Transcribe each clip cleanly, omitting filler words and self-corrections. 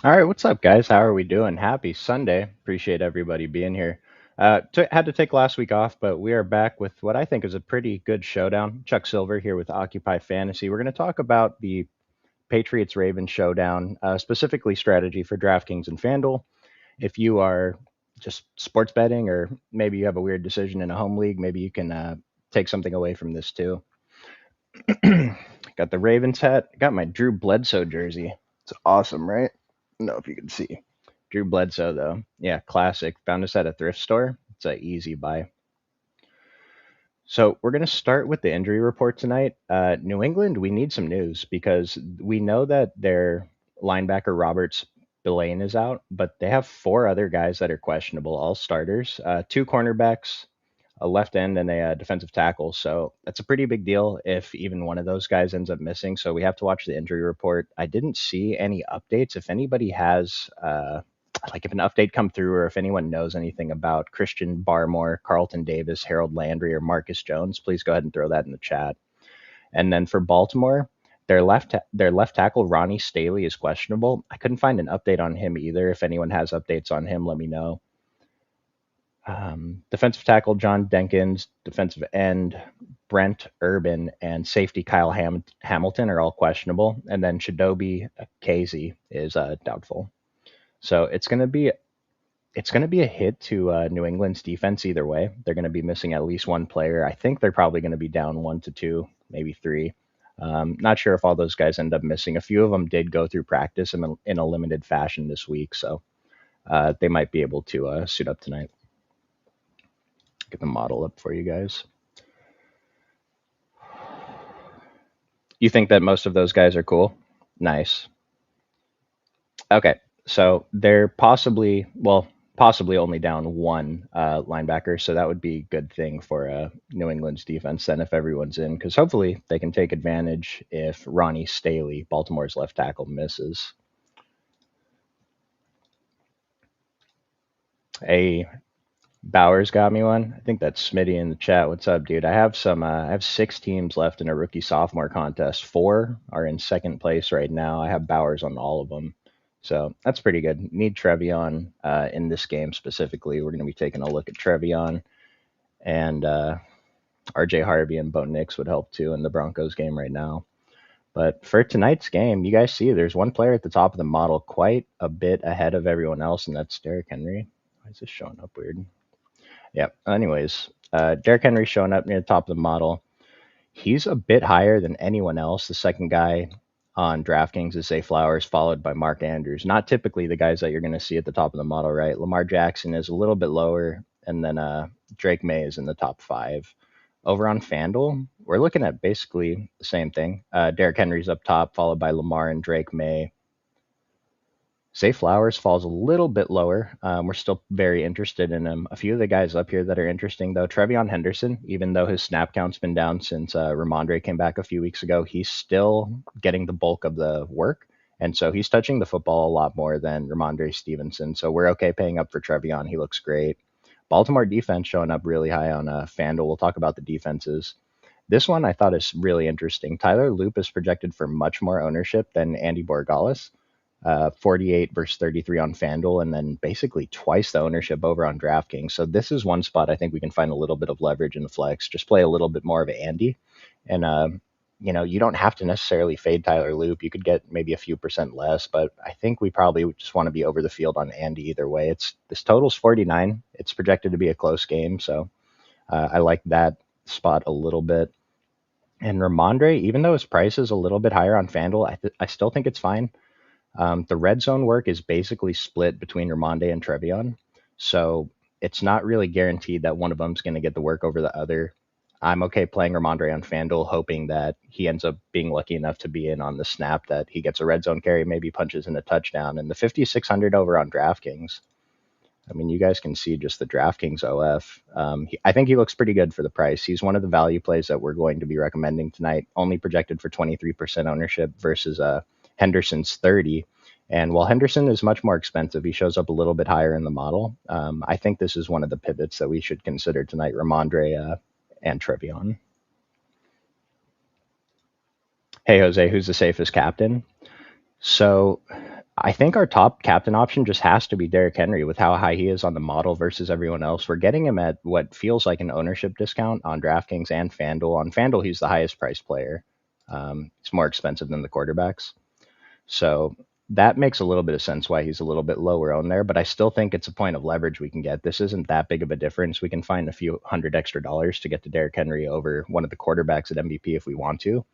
All right, what's up, guys? How are we doing? Happy Sunday. Appreciate everybody being here. Had to take last week off, but we are back with what I think is a pretty good showdown. Chuck Silver here with Occupy Fantasy. We're going to talk about the Patriots Ravens showdown, specifically strategy for DraftKings and FanDuel. If you are just sports betting, or maybe you have a weird decision in a home league, maybe you can take something away from this too. Got the Ravens hat. Got my Drew Bledsoe jersey. It's awesome, right? I don't know if you can see. Drew Bledsoe, though. Yeah, classic. Found this at a thrift store. It's an easy buy. So we're going to start with the injury report tonight. New England, we need some news because we know that their linebacker Roberts Spillane is out, but they have four other guys that are questionable, all starters, two cornerbacks, a left end, and a defensive tackle. So that's a pretty big deal if even one of those guys ends up missing. So we have to watch the injury report. I didn't see any updates. If anybody has like if an update come through, or if anyone knows anything about Christian Barmore, Carlton Davis, Harold Landry, or Marcus Jones, please go ahead and throw that in the chat. And then for Baltimore, their left tackle Ronnie Staley is questionable. I couldn't find an update on him either. If anyone has updates on him, let me know. Defensive tackle John Denkins, defensive end Brent Urban, and safety Kyle Hamilton are all questionable. And then Shadobi Casey is doubtful. So it's gonna be a hit to New England's defense either way. They're going to be missing at least one player. I think they're probably going to be down one to two, maybe three. Not sure if all those guys end up missing. A few of them did go through practice in a limited fashion this week, so they might be able to suit up tonight. Get the model up for you guys. You think that most of those guys are cool? Nice. Okay, so they're possibly only down one linebacker, so that would be a good thing for New England's defense then if everyone's in, because hopefully they can take advantage if Ronnie Staley, Baltimore's left tackle, misses. A Bowers got me one. I think that's Smitty in the chat. What's up, dude? I have six teams left in a rookie sophomore contest. Four are in second place right now. I have Bowers on all of them. So that's pretty good. Need Trevion in this game specifically. We're going to be taking a look at Trevion, and RJ Harvey and Bo Nix would help too in the Broncos game right now. But for tonight's game, you guys see there's one player at the top of the model quite a bit ahead of everyone else, and that's Derrick Henry. Why is this showing up weird? Yeah. Anyways, Derrick Henry showing up near the top of the model. He's a bit higher than anyone else. The second guy on DraftKings is Zay Flowers, followed by Mark Andrews. Not typically the guys that you're going to see at the top of the model, right? Lamar Jackson is a little bit lower, and then Drake May is in the top five. Over on FanDuel, we're looking at basically the same thing. Derrick Henry's up top, followed by Lamar and Drake May. Say Flowers falls a little bit lower. We're still very interested in him. A few of the guys up here that are interesting, though, Trevion Henderson, even though his snap count's been down since Ramondre came back a few weeks ago, he's still getting the bulk of the work. And so he's touching the football a lot more than Ramondre Stevenson. So we're okay paying up for Trevion. He looks great. Baltimore defense showing up really high on FanDuel. We'll talk about the defenses. This one I thought is really interesting. Tyler Loop is projected for much more ownership than Andy Borgalis. 48 versus 33 on FanDuel, and then basically twice the ownership over on DraftKings. So this is one spot I think we can find a little bit of leverage in the flex. Just play a little bit more of Andy, and you don't have to necessarily fade Tyler Loop. You could get maybe a few percent less, but I think we probably just want to be over the field on Andy either way. This total's 49. It's projected to be a close game, so I like that spot a little bit. And Ramondre, even though his price is a little bit higher on FanDuel, I still think it's fine. The red zone work is basically split between Ramonde and Trevion, so it's not really guaranteed that one of them's going to get the work over the other. I'm okay playing Ramondre on FanDuel, hoping that he ends up being lucky enough to be in on the snap, that he gets a red zone carry, maybe punches in a touchdown. And the 5,600 over on DraftKings, I mean, you guys can see just the DraftKings OF. I think he looks pretty good for the price. He's one of the value plays that we're going to be recommending tonight, only projected for 23% ownership versus Henderson's 30. And while Henderson is much more expensive, he shows up a little bit higher in the model. I think this is one of the pivots that we should consider tonight, Ramondre and Trevion. Hey, Jose, who's the safest captain? So I think our top captain option just has to be Derrick Henry with how high he is on the model versus everyone else. We're getting him at what feels like an ownership discount on DraftKings and FanDuel. On FanDuel, he's the highest priced player. It's more expensive than the quarterbacks. So that makes a little bit of sense why he's a little bit lower on there, but I still think it's a point of leverage we can get. This isn't that big of a difference. We can find a few hundred extra dollars to get to Derrick Henry over one of the quarterbacks at MVP if we want to.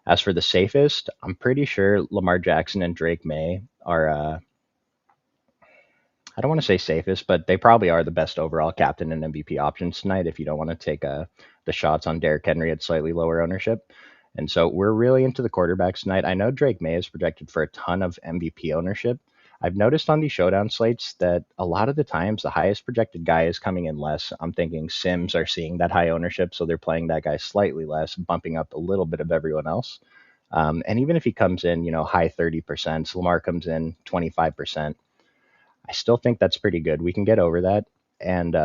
As for the safest, I'm pretty sure Lamar Jackson and Drake May are I don't want to say safest, but they probably are the best overall captain and MVP options tonight if you don't want to take the shots on Derrick Henry at slightly lower ownership. And so we're really into the quarterbacks tonight. I know Drake May is projected for a ton of MVP ownership. I've noticed on these showdown slates that a lot of the times the highest projected guy is coming in less. I'm thinking Sims are seeing that high ownership, so they're playing that guy slightly less, bumping up a little bit of everyone else. And even if he comes in, high 30%, Lamar comes in 25%. I still think that's pretty good. We can get over that, and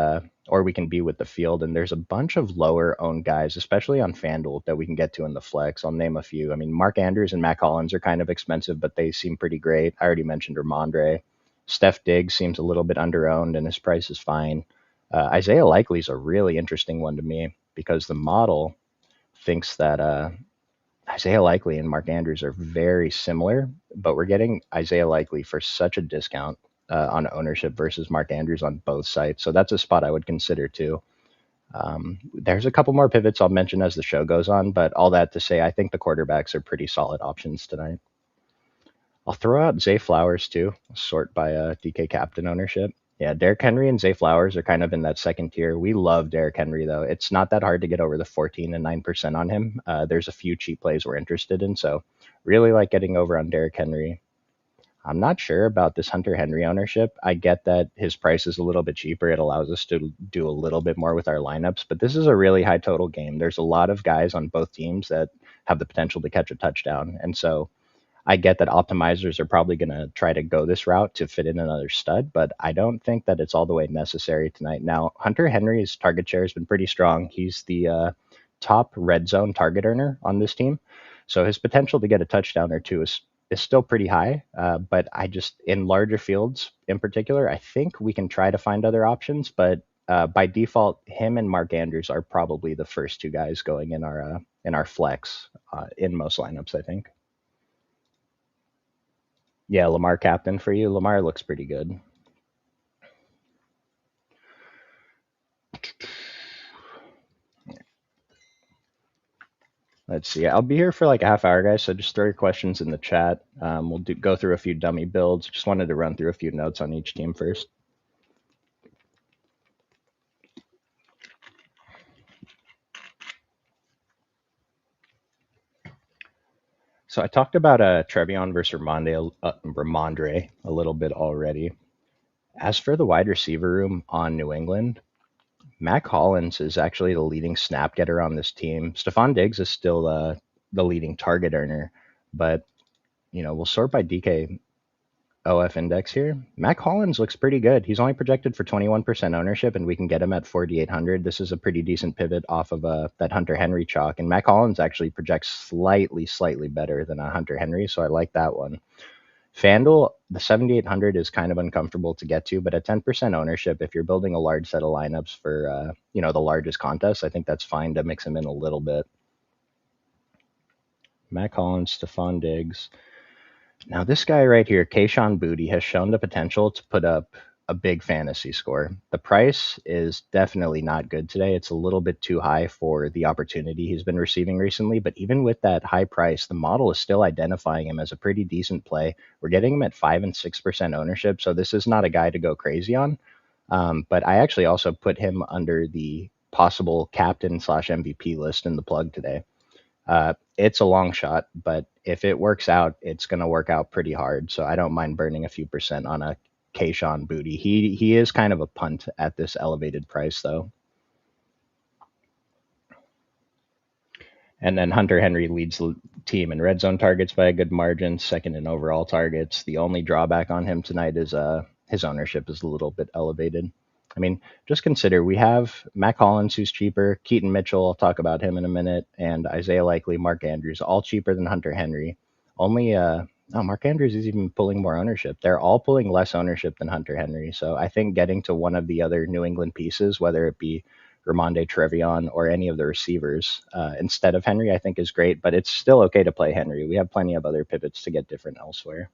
or we can be with the field. And there's a bunch of lower owned guys, especially on FanDuel, that we can get to in the flex. I'll name a few. I mean, Mark Andrews and Matt Collins are kind of expensive, but they seem pretty great. I already mentioned Ramondre. Steph Diggs seems a little bit under owned, and his price is fine. Isaiah Likely is a really interesting one to me because the model thinks that Isaiah Likely and Mark Andrews are very similar, but we're getting Isaiah Likely for such a discount on ownership versus Mark Andrews on both sites. So that's a spot I would consider too. There's a couple more pivots I'll mention as the show goes on, but all that to say, I think the quarterbacks are pretty solid options tonight. I'll throw out Zay Flowers too, sort by DK captain ownership. Yeah, Derrick Henry and Zay Flowers are kind of in that second tier. We love Derrick Henry though. It's not that hard to get over the 14 and 9% on him. There's a few cheap plays we're interested in, so really like getting over on Derrick Henry. I'm not sure about this Hunter Henry ownership. I get that his price is a little bit cheaper. It allows us to do a little bit more with our lineups, but this is a really high total game. There's a lot of guys on both teams that have the potential to catch a touchdown. And so I get that optimizers are probably going to try to go this route to fit in another stud, but I don't think that it's all the way necessary tonight. Now, Hunter Henry's target share has been pretty strong. He's the top red zone target earner on this team. So his potential to get a touchdown or two is still pretty high. But I just, in larger fields in particular, I think we can try to find other options. But by default, him and Mark Andrews are probably the first two guys going in our flex in most lineups, I think. Yeah, Lamar captain for you. Lamar looks pretty good. Let's see. I'll be here for like a half hour, guys. So just throw your questions in the chat. Go through a few dummy builds. Just wanted to run through a few notes on each team first. So I talked about Trevion versus Ramondre a little bit already. As for the wide receiver room on New England, Mac Hollins is actually the leading snap getter on this team. Stephon Diggs is still the leading target earner, but we'll sort by DK OF index here. Mac Hollins looks pretty good. He's only projected for 21% ownership, and we can get him at 4,800. This is a pretty decent pivot off of that Hunter Henry chalk, and Mac Hollins actually projects slightly better than a Hunter Henry, so I like that one. FanDuel, the 7,800 is kind of uncomfortable to get to, but at 10% ownership, if you're building a large set of lineups for the largest contests, I think that's fine to mix him in a little bit. Mac Hollins, Stephon Diggs. Now this guy right here, Kayshon Boutte, has shown the potential to put up a big fantasy score. The price is definitely not good today. It's a little bit too high for the opportunity he's been receiving recently, but even with that high price, the model is still identifying him as a pretty decent play. We're getting him at 5 and 6% ownership, so this is not a guy to go crazy on. But I actually also put him under the possible captain slash MVP list in the plug today. It's a long shot, but if it works out, it's going to work out pretty hard. So I don't mind burning a few percent on a Kayshon Boutte. He is kind of a punt at this elevated price, though. And then Hunter Henry leads the team in red zone targets by a good margin, second in overall targets. The only drawback on him tonight is his ownership is a little bit elevated. I mean, just consider we have Mac Hollins, who's cheaper, Keaton Mitchell, I'll talk about him in a minute, and Isaiah Likely, Mark Andrews, all cheaper than Hunter Henry. Only No, Mark Andrews is even pulling more ownership. They're all pulling less ownership than Hunter Henry. So I think getting to one of the other New England pieces, whether it be Ramonde Trevion or any of the receivers, instead of Henry, I think is great. But it's still okay to play Henry. We have plenty of other pivots to get different elsewhere.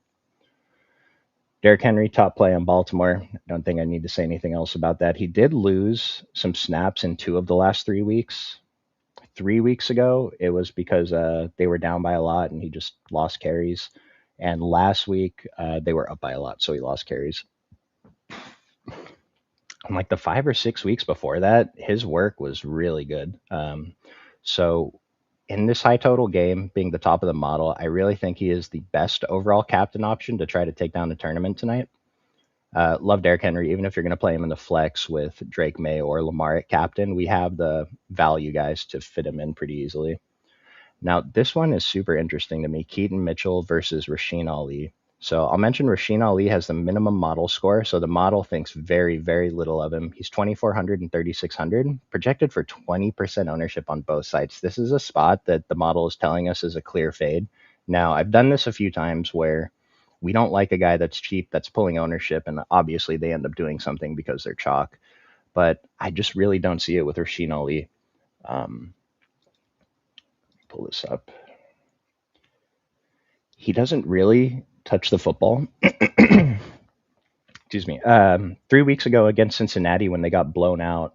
Derrick Henry, top play on Baltimore. I don't think I need to say anything else about that. He did lose some snaps in 2 of the last 3 weeks. 3 weeks ago, it was because they were down by a lot and he just lost carries. And last week, they were up by a lot, so he lost carries. And like the 5 or 6 weeks before that, his work was really good. So in this high total game, being the top of the model, I really think he is the best overall captain option to try to take down the tournament tonight. Love Derrick Henry, even if you're going to play him in the flex with Drake May or Lamar at captain, we have the value guys to fit him in pretty easily. Now, this one is super interesting to me. Keaton Mitchell versus Rasheen Ali. So I'll mention Rasheen Ali has the minimum model score. So the model thinks very, very little of him. He's 2,400 and 3,600, projected for 20% ownership on both sides. This is a spot that the model is telling us is a clear fade. Now, I've done this a few times where we don't like a guy that's cheap, that's pulling ownership, and obviously they end up doing something because they're chalk. But I just really don't see it with Rasheen Ali. Um, Pull this up. He doesn't really touch the football. Excuse me. 3 weeks ago against Cincinnati, when they got blown out,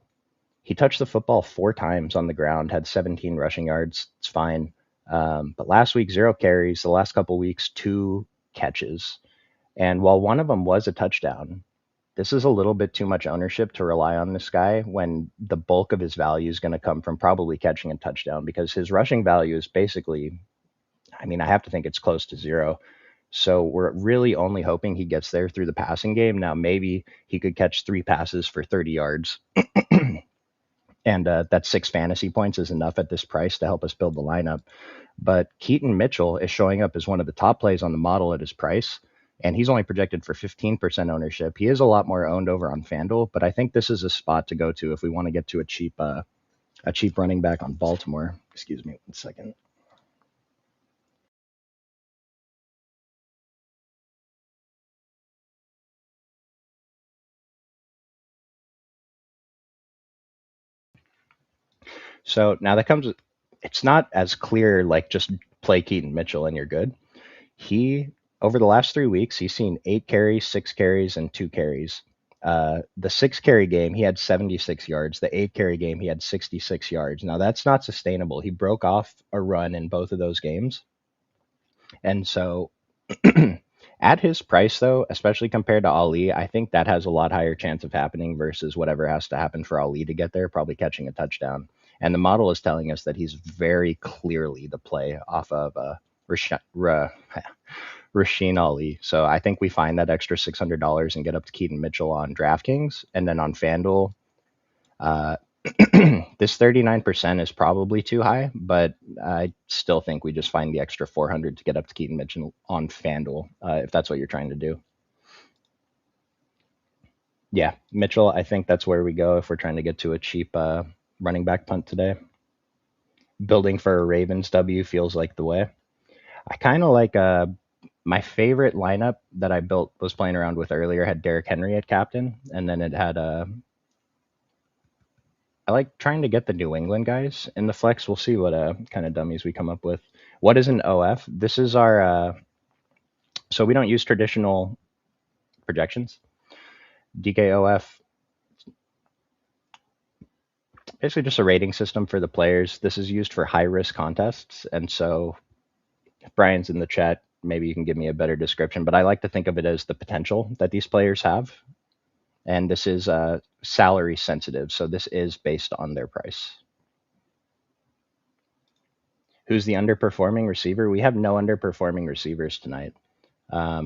he touched the football 4 times on the ground, had 17 rushing yards. It's fine. But last week, 0 carries. The last couple weeks, 2 catches. And while one of them was a touchdown, this is a little bit too much ownership to rely on this guy when the bulk of his value is going to come from probably catching a touchdown, because his rushing value is basically, I mean, I have to think it's close to zero. So we're really only hoping he gets there through the passing game. Now, maybe he could catch 3 passes for 30 yards, and that 6 fantasy points is enough at this price to help us build the lineup. But Keaton Mitchell is showing up as one of the top plays on the model at his price, and he's only projected for 15% ownership. He is a lot more owned over on FanDuel, but I think this is a spot to go to if we want to get to a cheap running back on Baltimore. Excuse me 1 second. So now that comes, it's not as clear like just play Keaton Mitchell and you're good. He, over the last 3 weeks, he's seen 8 carries, 6 carries, and 2 carries. The 6 carry game, he had 76 yards. The 8 carry game, he had 66 yards. Now that's not sustainable. He broke off a run in both of those games. And so at his price, though, especially compared to Ali, I think that has a lot higher chance of happening versus whatever has to happen for Ali to get there, probably catching a touchdown. And the model is telling us that he's very clearly the play off of Rasheen Ali. So I think we find that extra $600 and get up to Keaton Mitchell on DraftKings. And then on FanDuel, uh, this 39% is probably too high, but I still think we just find the extra 400 to get up to Keaton Mitchell on FanDuel, if that's what you're trying to do. Yeah, Mitchell, I think that's where we go if we're trying to get to a cheap running back punt today. Building for a Ravens W feels like the way. I kind of like my favorite lineup that I built, was playing around with earlier, had Derrick Henry at captain, and then it had I like trying to get the New England guys in the flex. We'll see what kind of dummies we come up with. What is an OF? This is our so we don't use traditional projections. DKOF, basically just a rating system for the players. This is used for high risk contests, and so if Brian's in the chat, maybe you can give me a better description. But I like to think of it as the potential that these players have, and this is salary sensitive, so this is based on their price. Who's the underperforming receiver? We have no underperforming receivers tonight. I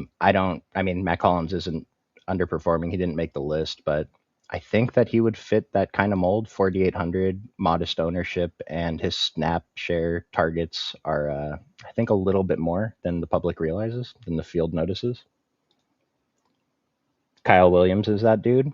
mean, Matt Collins isn't underperforming. He didn't make the list, but I think that he would fit that kind of mold. 4,800, modest ownership, and his snap share targets are, I think, a little bit more than the public realizes, than the field notices. Kyle Williams is that dude.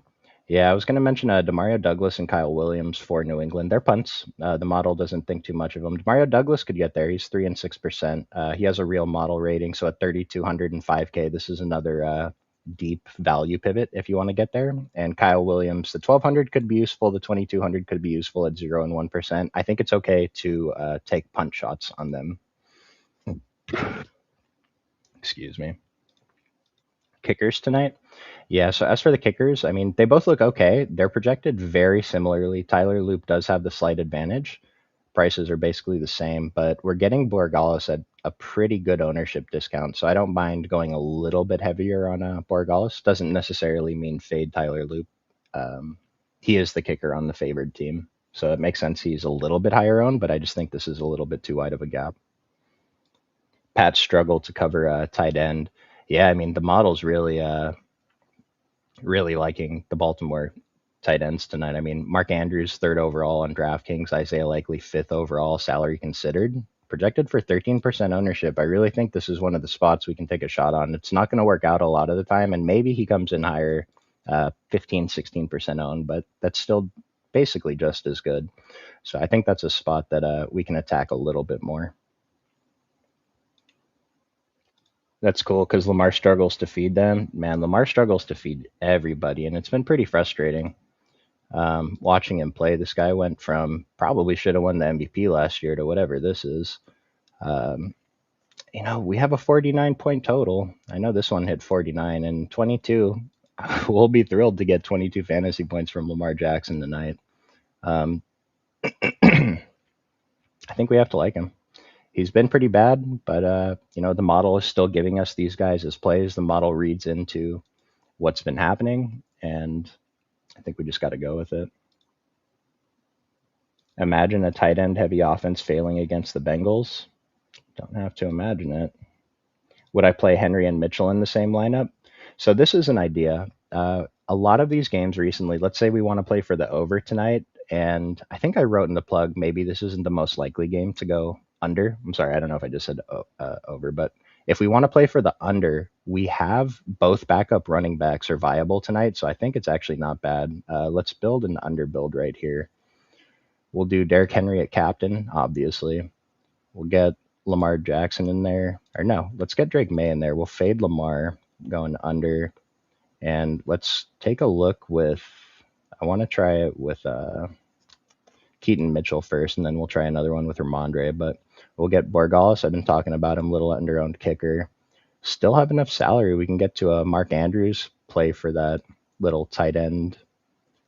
Yeah, I was going to mention Demario Douglas and Kyle Williams for New England. They're punts. The model doesn't think too much of them. Demario Douglas could get there. He's 3 and 6%. He has a real model rating, so at 3,200 and 5K, this is another deep value pivot if you want to get there. And Kyle Williams, the 1,200 could be useful. The 2,200 could be useful at 0 and 1%. I think it's okay to take punt shots on them. Excuse me. Kickers tonight. Yeah, so as for the kickers, I mean, they both look okay. They're projected very similarly. Tyler Loop does have the slight advantage. Prices are basically the same, but we're getting Borgalis at a pretty good ownership discount. So I don't mind going a little bit heavier on Borgalis. Doesn't necessarily mean fade Tyler Loop. Um, he is the kicker on the favored team. So it makes sense he's a little bit higher owned, but I just think this is a little bit too wide of a gap. Pat struggled to cover tight end. Yeah, I mean, the model's really liking the Baltimore tight ends tonight. I mean, Mark Andrews, third overall on DraftKings, Isaiah Likely, fifth overall, salary considered, projected for 13% ownership. I really think this is one of the spots we can take a shot on. It's not going to work out a lot of the time, and maybe he comes in higher, 15, 16% owned, but that's still basically just as good. So I think that's a spot that we can attack a little bit more. That's cool because Lamar struggles to feed them. Man, Lamar struggles to feed everybody, and it's been pretty frustrating. Watching him play, this guy went from probably should have won the MVP last year to whatever this is. Um, we have a 49 point total. I know this one hit 49 and 22. We'll be thrilled to get 22 fantasy points from Lamar Jackson tonight. Um, I think we have to like him. He's been pretty bad, but the model is still giving us these guys as plays. The model reads into what's been happening, and I think we just got to go with it. Imagine a tight end heavy offense failing against the Bengals. Don't have to imagine it. Would I play Henry and Mitchell in the same lineup? So this is an idea. A lot of these games recently, let's say we want to play for the over tonight, and I think I wrote in the plug maybe this isn't the most likely game to go under. I'm sorry, I don't know if I just said over, but if we want to play for the under, we have both backup running backs are viable tonight, so I think it's actually not bad. Let's build an under build right here. We'll do Derrick Henry at captain, obviously. We'll get Lamar Jackson in there. Or no, let's get Drake May in there. We'll fade Lamar going under. And let's take a look with, I want to try it with Keaton Mitchell first, and then we'll try another one with Ramondre. But we'll get Borgalis. I've been talking about him, little under-owned kicker. Still have enough salary. We can get to a Mark Andrews play for that little tight end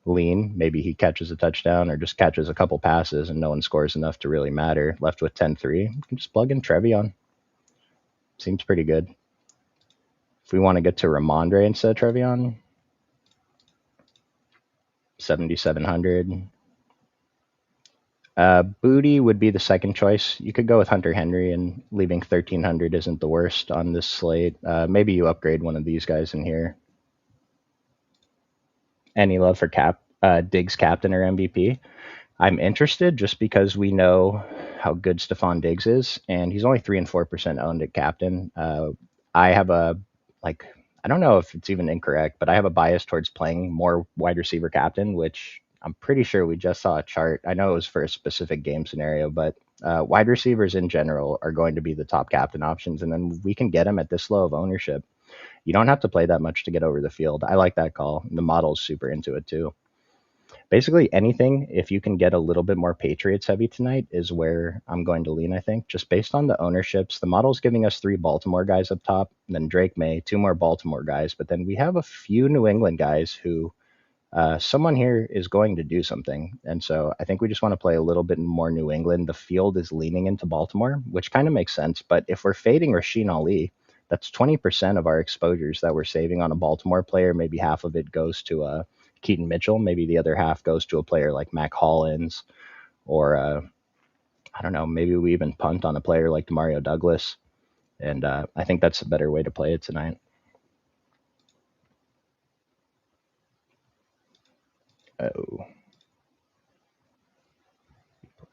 lean. Maybe he catches a touchdown or just catches a couple passes and no one scores enough to really matter. Left with 10-3. You can just plug in Trevion. Seems pretty good. If we want to get to Ramondre instead of Trevion, 7,700. Booty would be the second choice. You could go with Hunter Henry, and leaving 1,300 isn't the worst on this slate. Maybe you upgrade one of these guys in here. Any love for Diggs captain or MVP? I'm interested just because we know how good Stephon Diggs is, and he's only 3 and 4% owned at captain. I have like I don't know if it's even incorrect, but I have a bias towards playing more wide receiver captain, which I'm pretty sure we just saw a chart. I know it was for a specific game scenario, but wide receivers in general are going to be the top captain options, and then we can get them at this low of ownership. You don't have to play that much to get over the field. I like that call. The model's super into it too. Basically anything, if you can get a little bit more Patriots heavy tonight, is where I'm going to lean, I think. Just based on the ownerships, the model's giving us 3 Baltimore guys up top, and then Drake May, 2 more Baltimore guys, but then we have a few New England guys who someone here is going to do something. And so I think we just want to play a little bit more New England. The field is leaning into Baltimore, which kind of makes sense. But if we're fading Rasheen Ali, that's 20% of our exposures that we're saving on a Baltimore player. Maybe half of it goes to Keaton Mitchell. Maybe the other half goes to a player like Mac Hollins, or I don't know, maybe we even punt on a player like Demario Douglas. And I think that's a better way to play it tonight. Oh,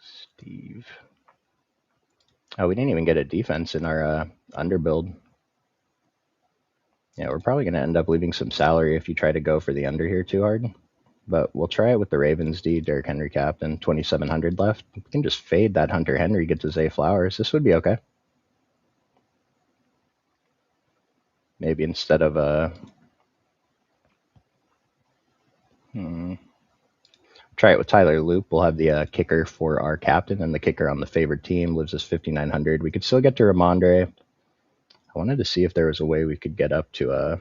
Steve. Oh, we didn't even get a defense in our underbuild. Yeah, we're probably going to end up leaving some salary if you try to go for the under here too hard. But we'll try it with the Ravens D, Derrick Henry captain, 2,700 left. We can just fade that Hunter Henry, get to Zay Flowers. This would be okay. Maybe instead of try it with Tyler Loop. We'll have the kicker for our captain, and the kicker on the favored team lives us 5,900. We could still get to Ramondre. I wanted to see if there was a way we could get up to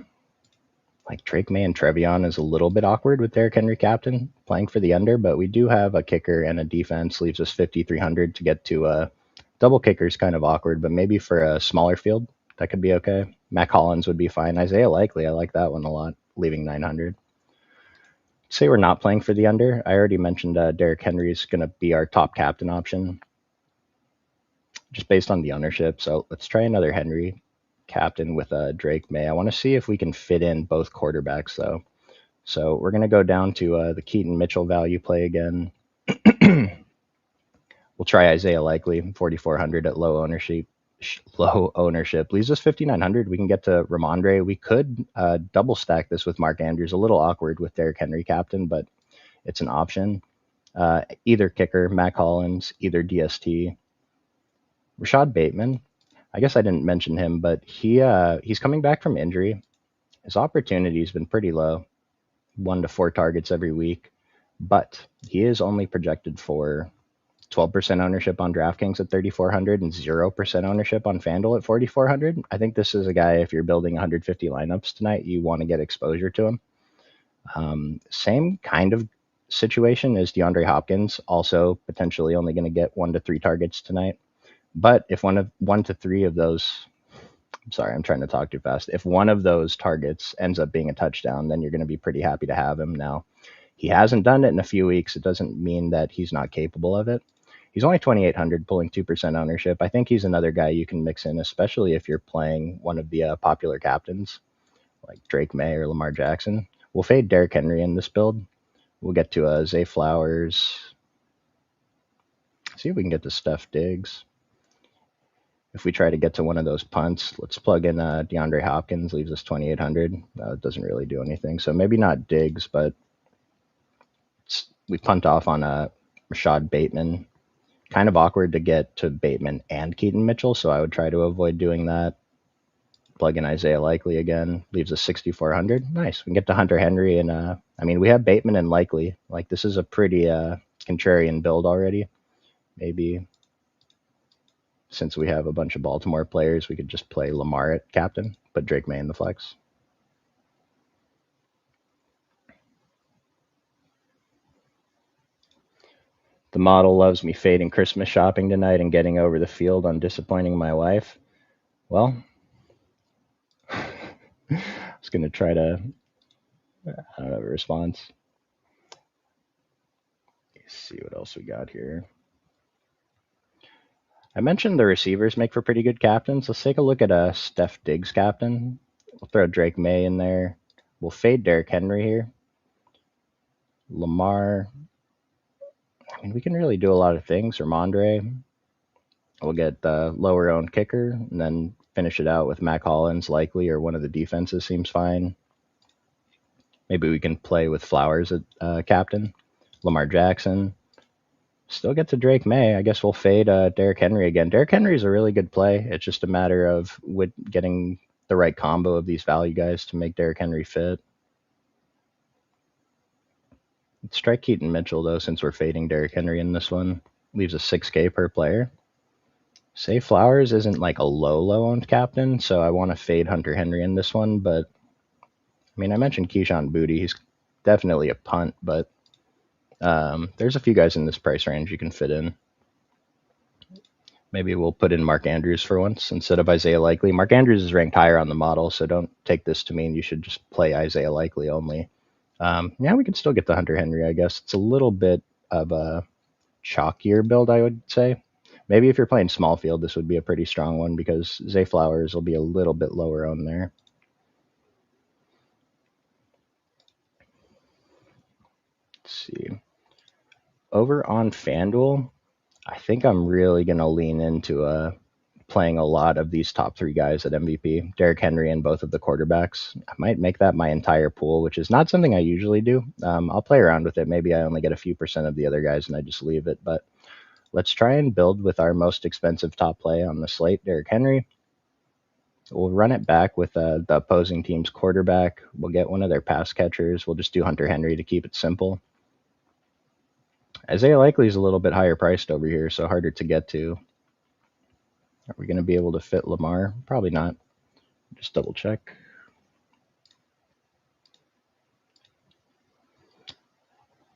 like Drake May and Trevion is a little bit awkward with Derrick Henry captain playing for the under, but we do have a kicker and a defense, leaves us 5,300 to get to double kickers kind of awkward, but maybe for a smaller field that could be okay. Mac Hollins would be fine. Isaiah Likely, I like that one a lot, leaving 900. Say we're not playing for the under. I already mentioned Derrick Henry is going to be our top captain option, just based on the ownership. So let's try another Henry captain with Drake May. I want to see if we can fit in both quarterbacks though. So we're going to go down to the Keaton Mitchell value play again. We'll try Isaiah Likely, 4,400 at low ownership. Low ownership leaves us 5,900. We can get to Ramondre. We could double stack this with Mark Andrews. A little awkward with Derrick Henry captain, but it's an option. Either kicker, Mac Hollins, either DST. Rashad Bateman. I guess I didn't mention him, but he's coming back from injury. His opportunity's been pretty low, 1 to 4 targets every week, but he is only projected for 12% ownership on DraftKings at 3,400 and 0% ownership on FanDuel at 4,400. I think this is a guy, if you're building 150 lineups tonight, you want to get exposure to him. Same kind of situation as DeAndre Hopkins, also potentially only going to get 1 to 3 targets tonight. But if one to three of those, I'm sorry, I'm trying to talk too fast. If one of those targets ends up being a touchdown, then you're going to be pretty happy to have him. Now, he hasn't done it in a few weeks. It doesn't mean that he's not capable of it. He's only 2,800, pulling 2% ownership. I think he's another guy you can mix in, especially if you're playing one of the popular captains like Drake May or Lamar Jackson. We'll fade Derrick Henry in this build. We'll get to Zay Flowers. See if we can get to Steph Diggs. If we try to get to one of those punts, let's plug in DeAndre Hopkins, leaves us 2,800. It doesn't really do anything. So maybe not Diggs, but we punt off on Rashad Bateman. Kind of awkward to get to Bateman and Keaton Mitchell, so I would try to avoid doing that. Plug in Isaiah Likely again, leaves us 6,400. Nice. We can get to Hunter Henry, and we have Bateman and Likely. Like, this is a pretty contrarian build already. Maybe since we have a bunch of Baltimore players, we could just play Lamar at captain, put Drake May in the flex. The model loves me fading Christmas shopping tonight and getting over the field on disappointing my wife. Well, I was going to try to, I don't have a response. Let's see what else we got here. I mentioned the receivers make for pretty good captains. Let's take a look at a Steph Diggs captain. We'll throw Drake May in there. We'll fade Derrick Henry here. Lamar. We can really do a lot of things. Ramondre. We'll get the lower owned kicker and then finish it out with Mac Hollins, Likely, or one of the defenses seems fine. Maybe we can play with Flowers at captain. Lamar Jackson. Still get to Drake May. I guess we'll fade Derrick Henry again. Derrick Henry is a really good play. It's just a matter of getting the right combo of these value guys to make Derrick Henry fit. Let's try Keaton Mitchell, though, since we're fading Derrick Henry in this one. Leaves a 6K per player. Say Flowers isn't like a low owned captain, so I want to fade Hunter Henry in this one. But, I mentioned Keyshawn Booty. He's definitely a punt, but there's a few guys in this price range you can fit in. Maybe we'll put in Mark Andrews for once instead of Isaiah Likely. Mark Andrews is ranked higher on the model, so don't take this to mean you should just play Isaiah Likely only. We can still get the Hunter Henry, I guess. It's a little bit of a chalkier build, I would say. Maybe if you're playing small field, this would be a pretty strong one because Zay Flowers will be a little bit lower on there. Let's see. Over on FanDuel, I think I'm really going to lean into playing a lot of these top three guys at MVP, Derrick Henry and both of the quarterbacks. I might make that my entire pool, which is not something I usually do. I'll play around with it. Maybe I only get a few percent of the other guys and I just leave it. But let's try and build with our most expensive top play on the slate, Derrick Henry. We'll run it back with the opposing team's quarterback. We'll get one of their pass catchers. We'll just do Hunter Henry to keep it simple. Isaiah Likely is a little bit higher priced over here, so harder to get to. Are we going to be able to fit Lamar? Probably not. Just double check.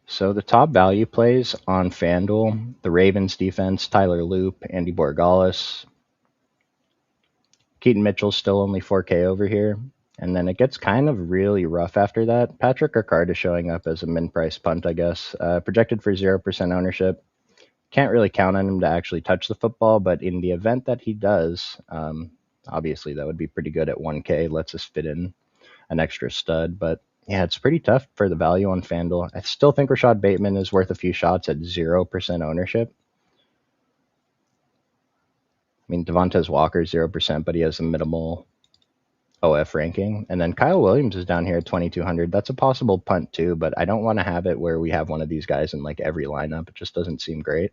So the top value plays on FanDuel, the Ravens defense, Tyler Loop, Andy Borregales. Keaton Mitchell's still only 4K over here. And then it gets kind of really rough after that. Patrick Ricard is showing up as a min-price punt, I guess. Projected for 0% ownership. Can't really count on him to actually touch the football, but in the event that he does, obviously that would be pretty good at 1K. Lets us fit in an extra stud. But yeah, it's pretty tough for the value on FanDuel. I still think Rashad Bateman is worth a few shots at 0% ownership. I mean, Devontae Walker, 0%, but he has a minimal OF ranking. And then Kyle Williams is down here at 2,200. That's a possible punt too, but I don't want to have it where we have one of these guys in like every lineup. It just doesn't seem great.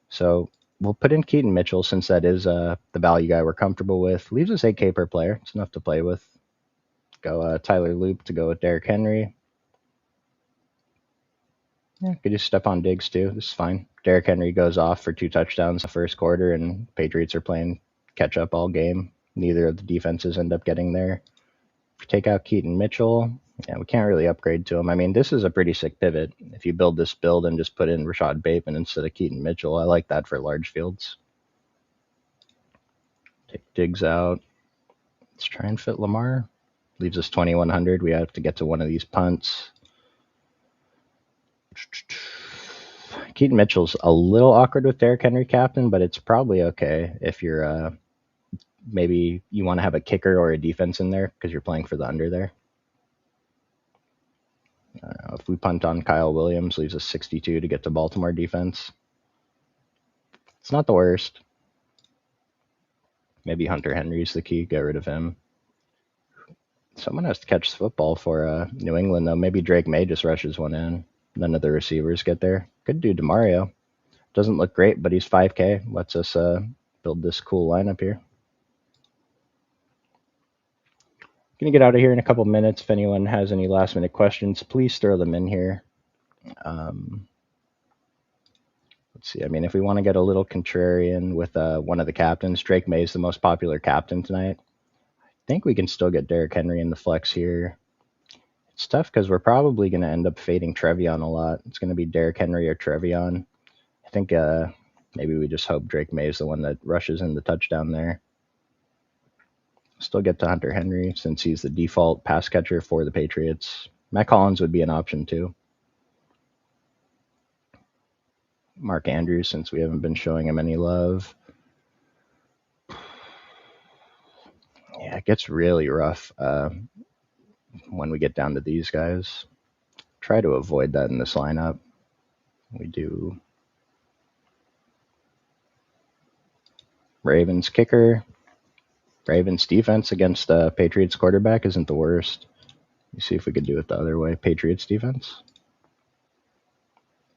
So we'll put in Keaton Mitchell since that is the value guy we're comfortable with. Leaves us 8K per player. It's enough to play with. Go Tyler Loop to go with Derrick Henry. Yeah, could do Stephon Diggs too. This is fine. Derrick Henry goes off for 2 touchdowns the first quarter, and Patriots are playing catch up all game. Neither of the defenses end up getting there. If you take out Keaton Mitchell, yeah, we can't really upgrade to him. I mean, this is a pretty sick pivot. If you build this build and just put in Rashad Bateman instead of Keaton Mitchell, I like that for large fields. Take Diggs out. Let's try and fit Lamar. Leaves us 2,100. We have to get to one of these punts. Keaton Mitchell's a little awkward with Derrick Henry captain, but it's probably okay if you're maybe you want to have a kicker or a defense in there because you're playing for the under there. If we punt on Kyle Williams, leaves us 62 to get to Baltimore defense. It's not the worst. Maybe Hunter Henry's the key. Get rid of him. Someone has to catch the football for New England, though. Maybe Drake May just rushes one in. None of the receivers get there. Could do DeMario. Doesn't look great, but he's 5K. Lets us build this cool lineup here. Going to get out of here in a couple minutes. If anyone has any last minute questions, please throw them in here. Let's see. I mean, if we want to get a little contrarian with one of the captains, Drake May is the most popular captain tonight. I think we can still get Derrick Henry in the flex here. It's tough because we're probably going to end up fading Trevion a lot. It's going to be Derrick Henry or Trevion. I think maybe we just hope Drake May is the one that rushes in the touchdown there. Still get to Hunter Henry since he's the default pass catcher for the Patriots. Matt Collins would be an option too. Mark Andrews, since we haven't been showing him any love. Yeah, it gets really rough when we get down to these guys. Try to avoid that in this lineup. We do Ravens kicker. Ravens defense against the Patriots quarterback isn't the worst. You see if we could do it the other way. Patriots defense?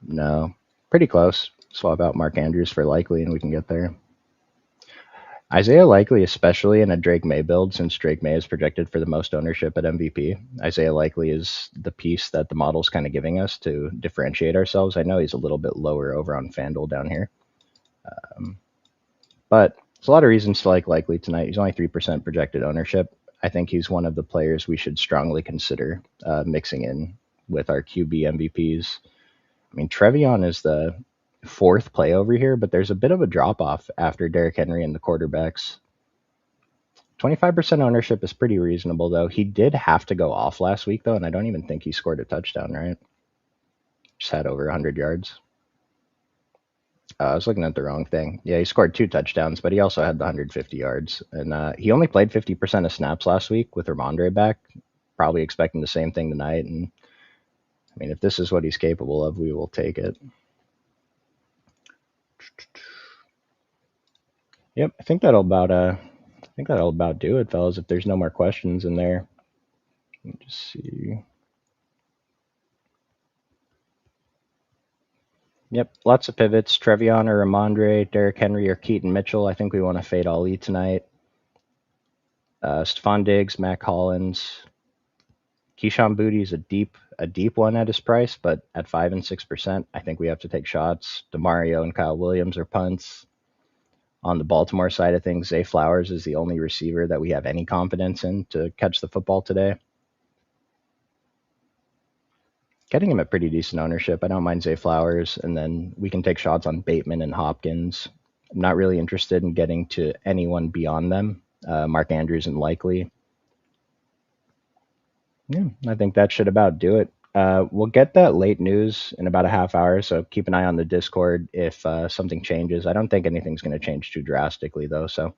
No. Pretty close. Swap out Mark Andrews for Likely and we can get there. Isaiah Likely, especially in a Drake May build, since Drake May is projected for the most ownership at MVP. Isaiah Likely is the piece that the model's kind of giving us to differentiate ourselves. I know he's a little bit lower over on FanDuel down here. But there's a lot of reasons to like Likely tonight. He's only 3% projected ownership. I think he's one of the players we should strongly consider mixing in with our QB MVPs. I mean, Trevion is the 4th play over here, but there's a bit of a drop-off after Derrick Henry and the quarterbacks. 25% ownership is pretty reasonable, though. He did have to go off last week, though, and I don't even think he scored a touchdown, right? Just had over 100 yards. I was looking at the wrong thing. Yeah, he scored 2 touchdowns, but he also had the 150 yards. And he only played 50% of snaps last week with Ramondre back. Probably expecting the same thing tonight. And I mean, if this is what he's capable of, we will take it. Yep, I think that'll about do it, fellas. If there's no more questions in there, let me just see. Yep, lots of pivots. Trevion or Ramondre, Derrick Henry or Keaton Mitchell. I think we want to fade Ali tonight. Stephon Diggs, Mac Hollins, Keyshawn Booty is a deep one at his price, but at 5 and 6%, I think we have to take shots. Demario and Kyle Williams are punts. On the Baltimore side of things, Zay Flowers is the only receiver that we have any confidence in to catch the football today. Getting him at pretty decent ownership. I don't mind Zay Flowers, and then we can take shots on Bateman and Hopkins. I'm not really interested in getting to anyone beyond them. Mark Andrews and Likely. Yeah, I think that should about do it. We'll get that late news in about a half hour, so keep an eye on the Discord if something changes. I don't think anything's going to change too drastically, though. So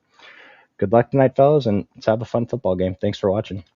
good luck tonight, fellas, and let's have a fun football game. Thanks for watching.